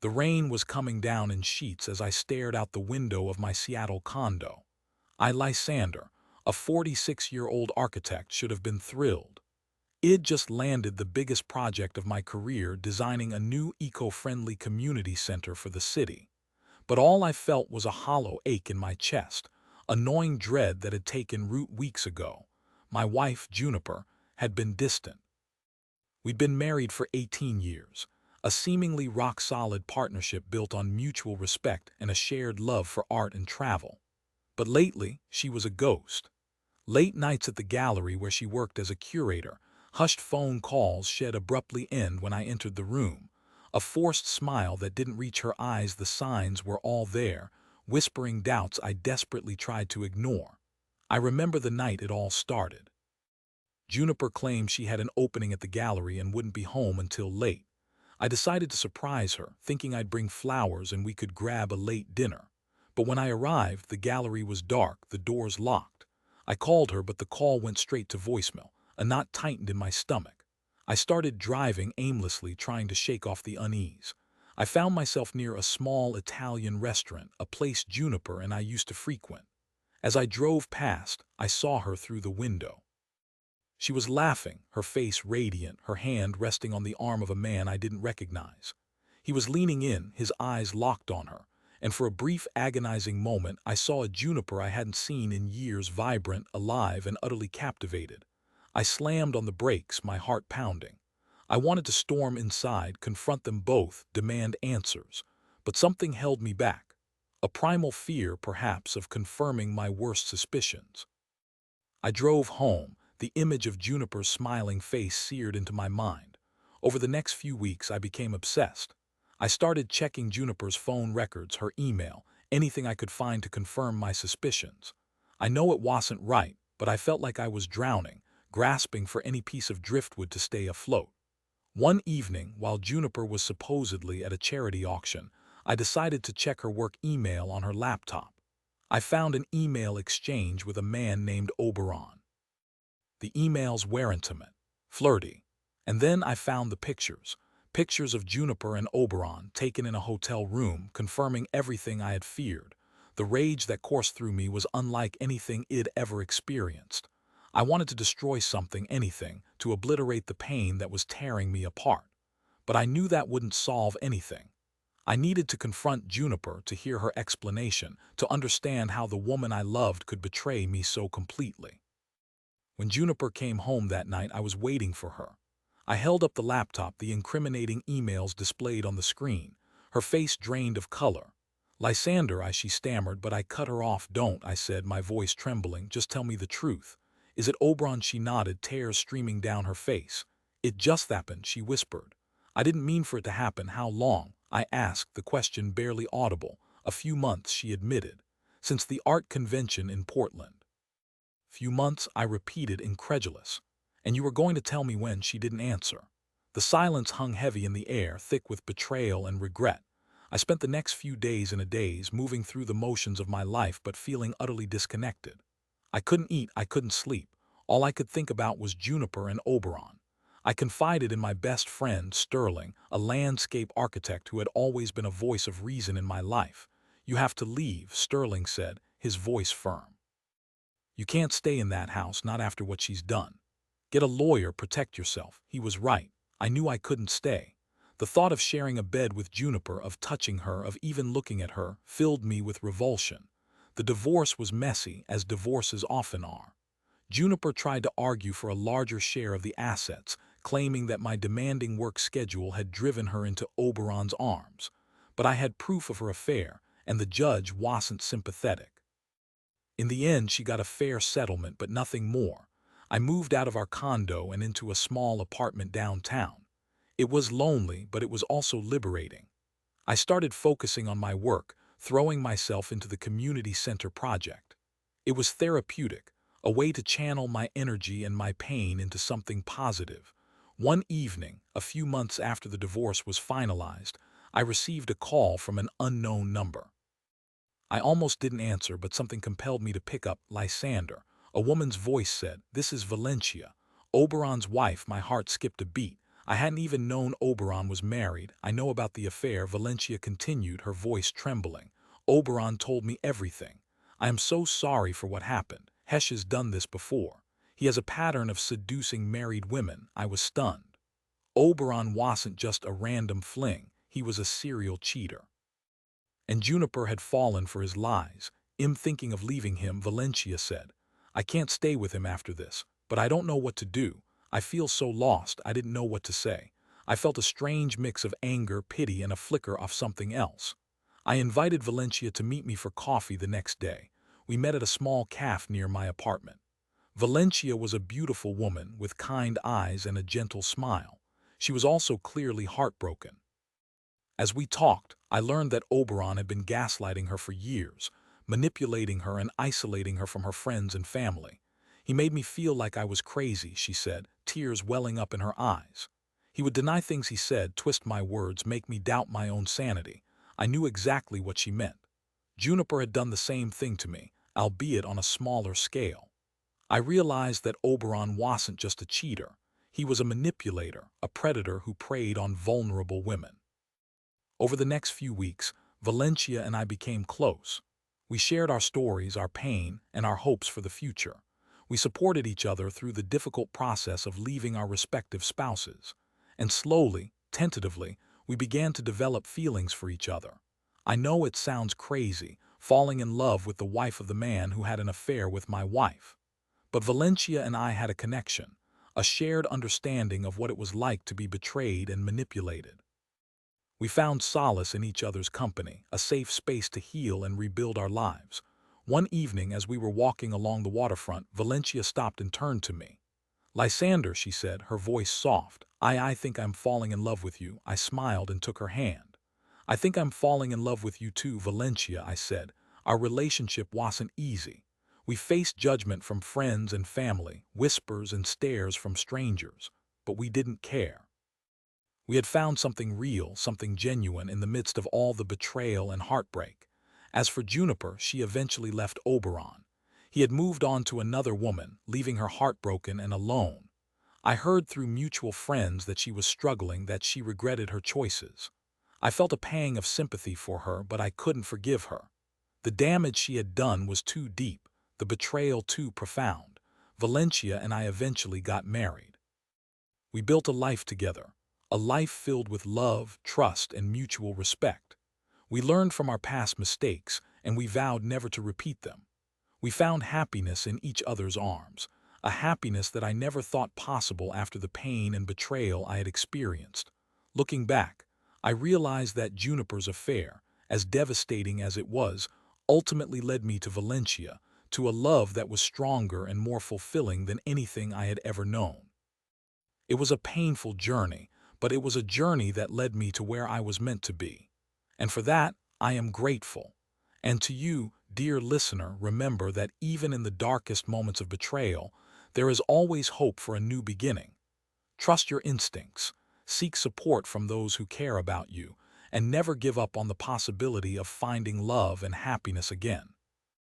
The rain was coming down in sheets as I stared out the window of my Seattle condo. Lysander, a 46-year-old architect, should have been thrilled. I'd just landed the biggest project of my career, designing a new eco-friendly community center for the city. But all I felt was a hollow ache in my chest, a gnawing dread that had taken root weeks ago. My wife, Juniper, had been distant. We'd been married for 18 years, a seemingly rock-solid partnership built on mutual respect and a shared love for art and travel. But lately, she was a ghost. Late nights at the gallery where she worked as a curator, hushed phone calls shed abruptly end when I entered the room, a forced smile that didn't reach her eyes. The signs were all there, whispering doubts I desperately tried to ignore. I remember the night it all started. Juniper claimed she had an opening at the gallery and wouldn't be home until late. I decided to surprise her, thinking I'd bring flowers and we could grab a late dinner. But when I arrived, the gallery was dark, the doors locked. I called her, but the call went straight to voicemail. A knot tightened in my stomach. I started driving aimlessly, trying to shake off the unease. I found myself near a small Italian restaurant, a place Juniper and I used to frequent. As I drove past, I saw her through the window. She was laughing, her face radiant, her hand resting on the arm of a man I didn't recognize. He was leaning in, his eyes locked on her, and for a brief, agonizing moment I saw a Juniper I hadn't seen in years, vibrant, alive, and utterly captivated. I slammed on the brakes, my heart pounding. I wanted to storm inside, confront them both, demand answers. But something held me back. A primal fear, perhaps, of confirming my worst suspicions. I drove home, the image of Juniper's smiling face seared into my mind. Over the next few weeks, I became obsessed. I started checking Juniper's phone records, her email, anything I could find to confirm my suspicions. I know it wasn't right, but I felt like I was drowning, grasping for any piece of driftwood to stay afloat. One evening, while Juniper was supposedly at a charity auction, I decided to check her work email on her laptop. I found an email exchange with a man named Oberon. The emails were intimate, flirty. And then I found the pictures of Juniper and Oberon taken in a hotel room, confirming everything I had feared. The rage that coursed through me was unlike anything I'd ever experienced. I wanted to destroy something, anything, to obliterate the pain that was tearing me apart. But I knew that wouldn't solve anything. I needed to confront Juniper, to hear her explanation, to understand how the woman I loved could betray me so completely. When Juniper came home that night, I was waiting for her. I held up the laptop, the incriminating emails displayed on the screen, her face drained of color. "Lysander," she stammered, but I cut her off. "Don't," I said, my voice trembling. "Just tell me the truth. Is it Oberon?" She nodded, tears streaming down her face. "It just happened," she whispered. "I didn't mean for it to happen." "How long?" I asked, the question barely audible. "A few months," she admitted. "Since the art convention in Portland." "Few months," I repeated, incredulous. "And you were going to tell me when?" She didn't answer. The silence hung heavy in the air, thick with betrayal and regret. I spent the next few days in a daze, moving through the motions of my life but feeling utterly disconnected. I couldn't eat, I couldn't sleep. All I could think about was Juniper and Oberon. I confided in my best friend, Sterling, a landscape architect who had always been a voice of reason in my life. "You have to leave," Sterling said, his voice firm. "You can't stay in that house, not after what she's done. Get a lawyer, protect yourself." He was right. I knew I couldn't stay. The thought of sharing a bed with Juniper, of touching her, of even looking at her, filled me with revulsion. The divorce was messy, as divorces often are. Juniper tried to argue for a larger share of the assets, claiming that my demanding work schedule had driven her into Oberon's arms. But I had proof of her affair, and the judge wasn't sympathetic. In the end, she got a fair settlement, but nothing more. I moved out of our condo and into a small apartment downtown. It was lonely, but it was also liberating. I started focusing on my work, throwing myself into the community center project. It was therapeutic, a way to channel my energy and my pain into something positive. One evening, a few months after the divorce was finalized, I received a call from an unknown number. I almost didn't answer, but something compelled me to pick up. "Lysander," a woman's voice said. "This is Valencia, Oberon's wife." My heart skipped a beat. I hadn't even known Oberon was married. I know about the affair, Valencia continued, her voice trembling. Oberon told me everything. I am so sorry for what happened. Hesh has done this before. He has a pattern of seducing married women. I was stunned. Oberon wasn't just a random fling. He was a serial cheater. And Juniper had fallen for his lies. I'm thinking of leaving him, Valencia said. I can't stay with him after this, but I don't know what to do. I feel so lost, I didn't know what to say. I felt a strange mix of anger, pity, and a flicker of something else. I invited Valencia to meet me for coffee the next day. We met at a small cafe near my apartment. Valencia was a beautiful woman with kind eyes and a gentle smile. She was also clearly heartbroken. As we talked, I learned that Oberon had been gaslighting her for years, manipulating her and isolating her from her friends and family. He made me feel like I was crazy, she said, tears welling up in her eyes. He would deny things he said, twist my words, make me doubt my own sanity. I knew exactly what she meant. Juniper had done the same thing to me, albeit on a smaller scale. I realized that Oberon wasn't just a cheater. He was a manipulator, a predator who preyed on vulnerable women. Over the next few weeks, Valencia and I became close. We shared our stories, our pain, and our hopes for the future. We supported each other through the difficult process of leaving our respective spouses. And slowly, tentatively, we began to develop feelings for each other. I know it sounds crazy, falling in love with the wife of the man who had an affair with my wife. But Valencia and I had a connection, a shared understanding of what it was like to be betrayed and manipulated. We found solace in each other's company, a safe space to heal and rebuild our lives. One evening, as we were walking along the waterfront, Valencia stopped and turned to me. Lysander, she said, her voice soft. I think I'm falling in love with you. I smiled and took her hand. I think I'm falling in love with you too, Valencia, I said. Our relationship wasn't easy. We faced judgment from friends and family, whispers and stares from strangers, but we didn't care. We had found something real, something genuine in the midst of all the betrayal and heartbreak. As for Juniper, she eventually left Oberon. He had moved on to another woman, leaving her heartbroken and alone. I heard through mutual friends that she was struggling, that she regretted her choices. I felt a pang of sympathy for her, but I couldn't forgive her. The damage she had done was too deep, the betrayal too profound. Valencia and I eventually got married. We built a life together, a life filled with love, trust, and mutual respect. We learned from our past mistakes, and we vowed never to repeat them. We found happiness in each other's arms, a happiness that I never thought possible after the pain and betrayal I had experienced. Looking back, I realized that Juniper's affair, as devastating as it was, ultimately led me to Valencia, to a love that was stronger and more fulfilling than anything I had ever known. It was a painful journey, but it was a journey that led me to where I was meant to be. And for that, I am grateful. And to you, dear listener, remember that even in the darkest moments of betrayal, there is always hope for a new beginning. Trust your instincts, seek support from those who care about you, and never give up on the possibility of finding love and happiness again.